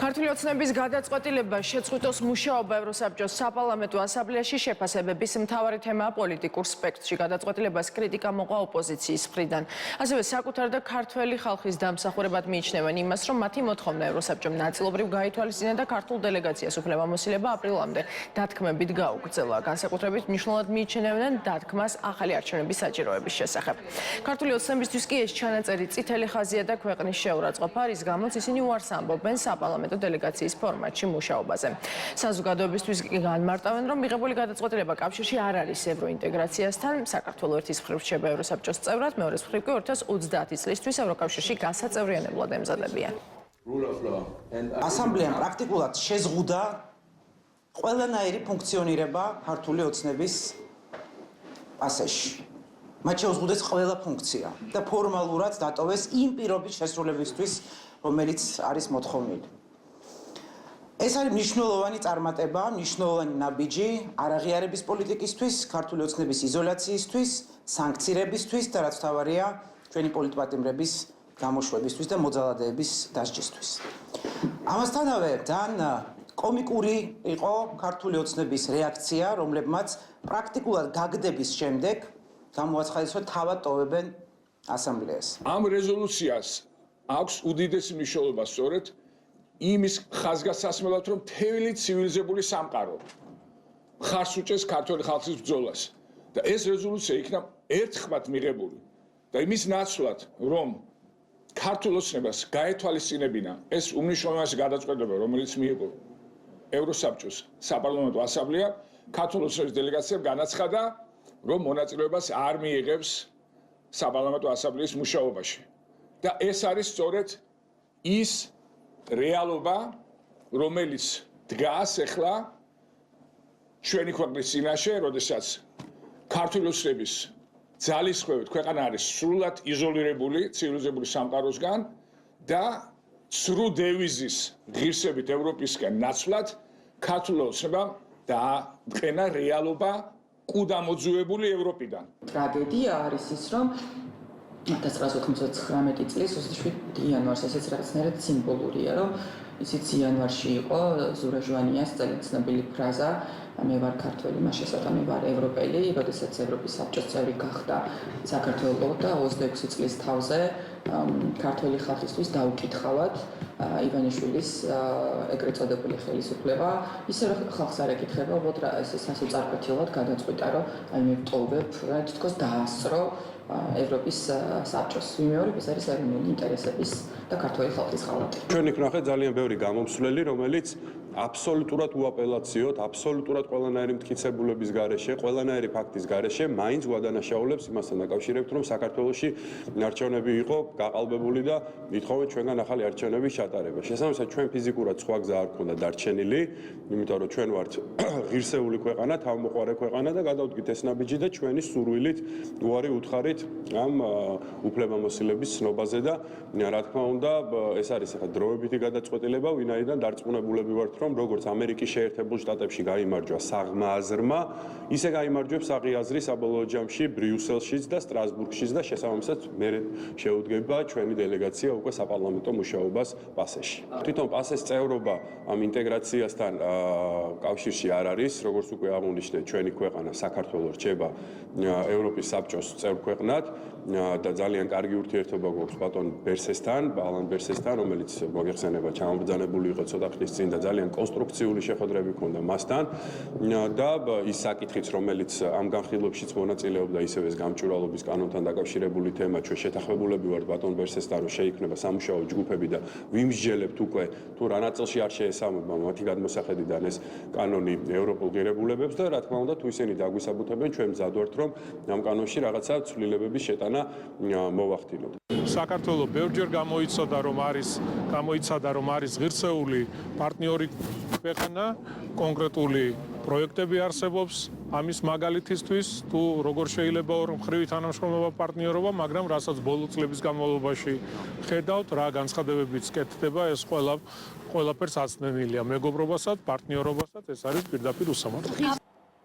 ქართული ოცნების გადაწყვეტილება შეწყვიტოს მუშაობა ევროსაბჭოს საპარლამენტო ასამბლეაში შეფასებების მთავარი თემაა პოლიტიკურ სპექტრში. გადაწყვეტილებას კრიტიკა მოყვა ოპოზიციის მხრიდან. ასევე საკუთარ და ქართველი ხალხის დამსახურებად მიიჩნევენ იმას, რომ მათი მოთხოვნა ევროსაბჭომ ნაწილობრივ გაითვალისწინა და ქართულ დელეგაციას უფლებამოსილება აპრილამდე დათქმებით გაუგრძელა. განსაკუთრებით მნიშვნელოვნად მიიჩნევენ დათქმას ახალი არჩევნების საჭიროების შესახებ. ქართული ოცნებისთვის კი ეს ჩანაწერი წითელი ხაზია და ქვეყნის შეურაცხყოფა, რის გამოც ისინი უარს ამბობენ საპარლამენტო დელეგაციის ფორმატში მუშაობაზე. საზოგადოებისთვის განმარტავენ, რომ მიღებული გადაწყვეტილება კავშირში არ არის ევროინტეგრაციასთან. საქართველო ერთის მხრივ რჩება ევროსაბჭოს წევრად, მეორეს მხრივ კი 2030 წლისთვის ევროკავშირში გასაწევრიანებლად ემზადებიან. ასამბლეამ პრაქტიკულად შეზღუდა ყველანაირი ფუნქციონირება ქართული ოცნების პასეში. მათ შეუზღუდეს ყველა ფუნქცია და ფორმალურად დატოვეს იმ პირობის შესრულებისთვის, რომელიც არის მოთხოვნილი. ეს არის მნიშვნელოვანი წარმატება, მნიშვნელოვანი ნაბიჯი არაღიარების პოლიტიკისთვის, ქართული ოცნების იზოლაციისთვის, სანქცირებისთვის და რაც თავარია, ჩვენი პოლიტპატიმრების გამოშვებისთვის და მოძალადეების დასჯისთვის. ამასთანავე, ძალიან კომიკური იყო ქართული ოცნების რეაქცია, რომლებმაც პრაქტიკულად გაგდების შემდეგ გამოაცხადეს, თავად ტოვებენ ასამბლეას. ამ რეზოლუციას აქვს უდიდესი მნიშვნელობა სწორედ იმის ხაზგასასმელად, რომ მთელი ცივილიზებული სამყარო მხარს უჭერს ქართული ხალხის ბრძოლას და ეს რეზოლუცია იქნა ერთხმად მიღებული და იმის ნაცვლად, რომ ქართულ ოცნებას გაეთვალისწინებინა ეს უმნიშვნელოვანესი გადაწყვეტილება, რომელიც მიიღო ევროსაბჭოს საპარლამენტო ასამბლეა, ქართულ ოცნების დელეგაციამ განაცხადა, რომ მონაწილეობას არ მიიღებს საპარლამენტო ასამბლეის მუშაობაში. და ეს არის სწორედ ის რეალობა, რომელიც დგას ახლა ჩვენი ქვეყნის წინაშე, როდესაც ქართული ოცნების ძალისხმევით ქვეყანა არის სრულად იზოლირებული ცივილიზებული სამყაროსგან და სრულ დევიზის ღირსებით ევროპისკენ ნაცვლად ქართული ოცნებამ დააყენა რეალობა კუდამოძუებული ევროპიდან. ტრაგედია არის ის, რომ 1999 წლის 27 იანვარს ესეც რაღაცნაირად სიმბოლურია, რომ ისიც იანვარში იყო ზურა ჟვანიას წელიწადობილი ფრაზა მე ვარ ქართველი, მას შესაძლოა მე ვარ ევროპელი, როდესაც ევროპის საბჭოს წევრი გახდა საქართველო და 26 წლის თავზე ქართველი ხალხისთვის დაუკითხავად ივანიშვილის ეგრეთ წოდებული ხელისუფლება, ისე რომ ხალხს არ ეკითხება, უბრალოდ ეს ასე წარკვეთილად გადაწყვიტა, რომ აი მე ვტოვებ, თითქოს დაასწრო ევროპის საბჭოს. ვიმეორებ, ეს არის ეროვნული ინტერესების და ქართული ხალხის ხალხი. ჩვენ იქ ნახეთ ძალიან ბევრი გამომცვლელი, რომელიც აბსოლუტურად უაპელაციოდ, აბსოლუტურად ყველანაირი მტკიცებულების გარეშე, ყველანაირი ფაქტის გარეშე მაინც გვადანაშაულებს იმასთან დაკავშირებით, რომ საქართველოში არჩევნები იყო გაყალბებული და ითხოვენ ჩვენგან ახალი არჩევნების ჩატარება. შესაბამისად, ჩვენ ფიზიკურად სხვა გზა არ გქონდა დარჩენილი, იმიტომ რომ ჩვენ ვართ ღირსეული ქვეყანა, თავმოყარე ქვეყანა და გადავდგით ეს ნაბიჯი და ჩვენი სურვილით უარი უთხარით ამ უფლებამოსილების ცნობაზე და რა თქმა უნდა, ეს არის ახლა დროებითი გადაწყვეტილება, ვინაიდან დარწმუნებულები ვართ, რომ როგორც ამერიკის შეერთებულ შტატებში გაიმარჯვა საღმა აზრმა, ისე გაიმარჯვებს საღი აზრი საბოლოო ჯამში ბრიუსელშიც და სტრასბურგშიც და შესაბამისად მე შეუდგება ჩვენი დელეგაცია უკვე საპარლამენტო მუშაობას პასეში. თვითონ პასეს წევრობა ამ ინტეგრაციასთან კავშირში არ არის, როგორც უკვე აღნიშნე, ჩვენი ქვეყანა საქართველო რჩება ევროპის საბჭოს წევრ ქვეყნად და ძალიან კარგი ურთიერთობა გვაქვს ბატონ ბერსესთან, ალან ბერსესთან, რომელიც მოგეხსენება ჩამობრძანებული იყო ცოტა ხნის წინ და ძალიან კონსტრუქციული შეხვედრები ჰქონდა მასთან და ის საკითხიც, რომელიც ამ განხილვებშიც მონაწილეობდა, ისევე ეს გამჭვირვალობის კანონთან დაკავშირებული თემა, ჩვენ შეთანხმებულები ვართ ბატონ ბერსესთან, რომ შეიქმნება სამუშაო ჯგუფები და ვიმსჯელებთ უკვე თუ რა ნაწილში არ შეესაბამება მათი გადმოსახედიდან ეს კანონი ევროპულ ღირებულებებს და რა თქმა უნდა, თუ ისინი დაგვისაბუთებენ, ჩვენ მზად ვართ, რომ ამ კანონში რაღაცა ცვლილებების შეტანა მოვახდინოთ. საქართველო ბევრჯერ გამოიცადა, რომ არის ღირსეული პარტნიორი ქვეყანა, კონკრეტული პროექტები არსებობს ამის მაგალითისთვის, თუ როგორ შეიძლება ორმხრივი თანამშრომლობა პარტნიორობა, მაგრამ რასაც ბოლო წლების განმავლობაში ხედავთ, რა განცხადებებიც კეთდება, ეს ყველაფერს აცნენილია მეგობრობასაც, პარტნიორობასაც, ეს არის პირდაპირ უსამართლო.